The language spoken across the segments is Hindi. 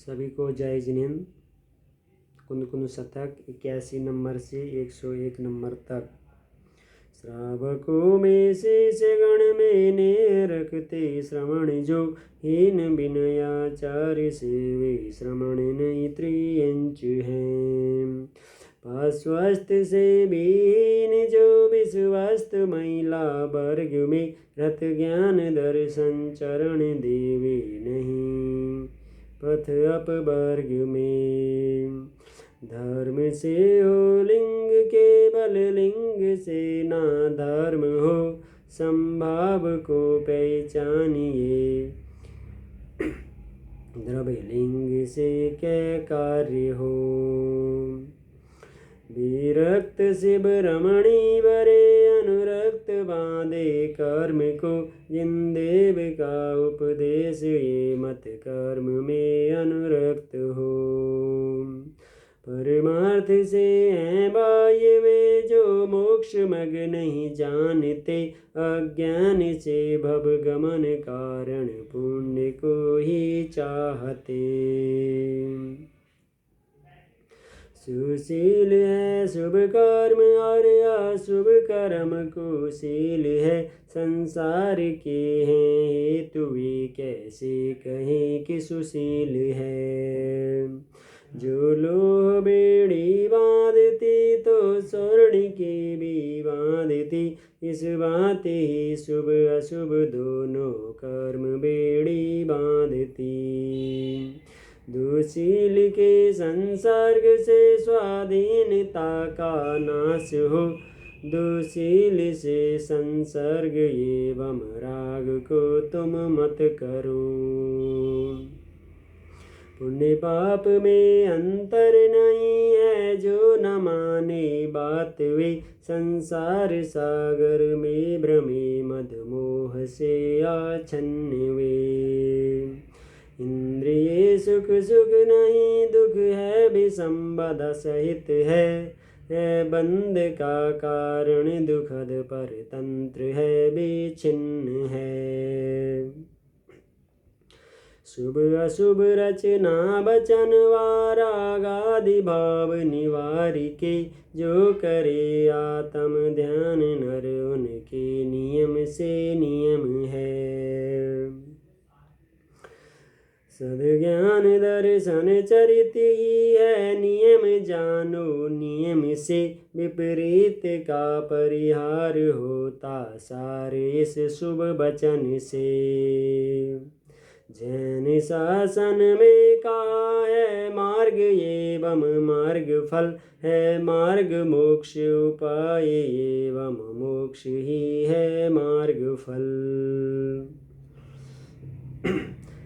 सभी को जय जिनेंद्र। कुंद शतक 81 नंबर से 101 नंबर तक। श्रावकों में शेष गण में ने रखते श्रवण जो हीन विनयाचार्य से वे श्रवण नहीं त्रियंच हैं। पार्श्वस्थ से बीन जो विश्वस्त महिला वर्ग में रत ज्ञान दर्शन चरण देवे नहीं पथ अपवर्ग में। धर्म से हो लिंग केवल लिंग से ना धर्म हो संभाव को पहचानिए। द्रव्य लिंग से क्या कार्य हो। विरक्त शिव रमणी बरे अनुरक्त बांधे कर्म को जिन देव का उपदेश ये मत कर्म में अनुरक्त हो। परमार्थ से हैं बाह्य वे जो मोक्ष मग नहीं जानते अज्ञान से भव गमन कारण पुण्य को ही चाहते। सुशील है शुभ कर्म और अशुभ कर्म कुशील है संसार के हैं हेतु वे कैसे कहें कि सुशील है। जो लोह बेड़ी बांधती तो स्वर्ण की भी बांधती इस बात ही शुभ अशुभ दोनों कर्म बेड़ी बांधती। दुशील के संसर्ग से स्वाधीनता का नाश हो दुशील से संसर्ग एवं राग को तुम मत करो। पुण्य पाप में अंतर नहीं है जो न माने बात वे संसार सागर में भ्रमे मद मोह से आच्छन्न वे। इंद्रिय सुख सुख नहीं दुख है विसंबद सहित है बंध का कारण दुखद पर तंत्र है विच्छिन्न है। शुभ अशुभ रचना बचन वारागादि भाव निवारी के जो करे आत्म ध्यान नर उनके नियम से नियम है। सद्ज्ञान दर्शन चरित ही है नियम जानो नियम से विपरीत का परिहार होता सार इस शुभ वचन से। जैन शासन में कहा है मार्ग एवं मार्ग फल है मार्ग मोक्ष उपाय एवं मोक्ष ही है मार्ग फल।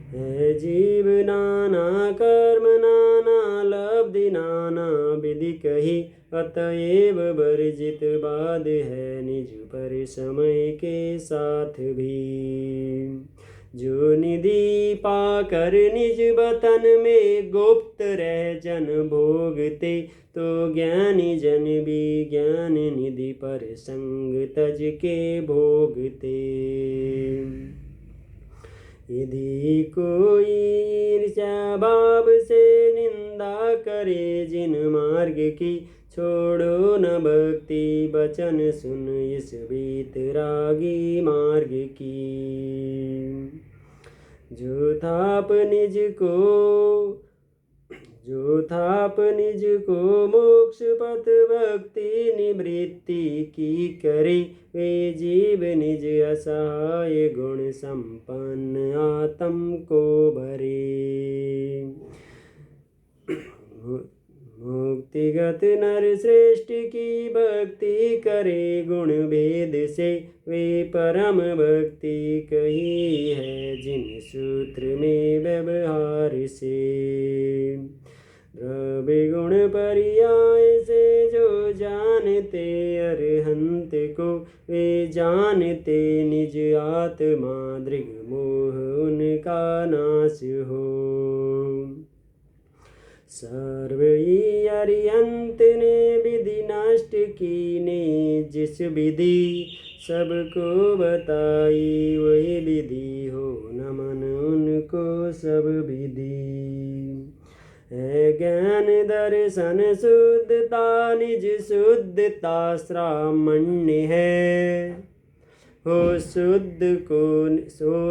है जीव नाना कर्म नाना लब्धि नाना विधि कही अतएव वर्जित बाद है निज पर समय के साथ भी। जो निधि पाकर निज वतन में गुप्त रह जन भोगते तो ज्ञानी जन भी ज्ञान निधि पर संग तज के भोगते। यदि कोई ईर्ष्या भाव से निंदा करे जिन मार्ग की छोड़ो न भक्ति बचन सुन इस वीतरागी मार्ग की। जो थाप निज को मोक्ष पथ भक्ति निवृत्ति की करे वे जीव निज असहाय गुण संपन्न आत्म को भरे। मुक्तिगत नर श्रेष्ठ की भक्ति करे गुण भेद से वे परम भक्ति कही है जिन सूत्र में व्यवहार से। द्रव्य गुण पर्याय से जो जानते अरहंत को वे जानते निज आत्मा दृग मोह उनका नाश हो। सर्व ही अरिहंत ने विधि नष्ट की ने जिस विधि सबको बताई वही विधि हो नमन उनको सब विधि। ज्ञान दर्शन शुद्धता निज शुद्धता श्रामण्य है। हो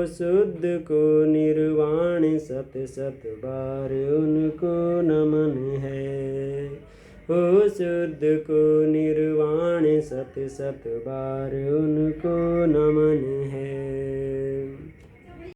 शुद्ध को निर्वाण सत सत बार उनको नमन है। हो शुद्ध को निर्वाण सत सत बार उनको नमन है।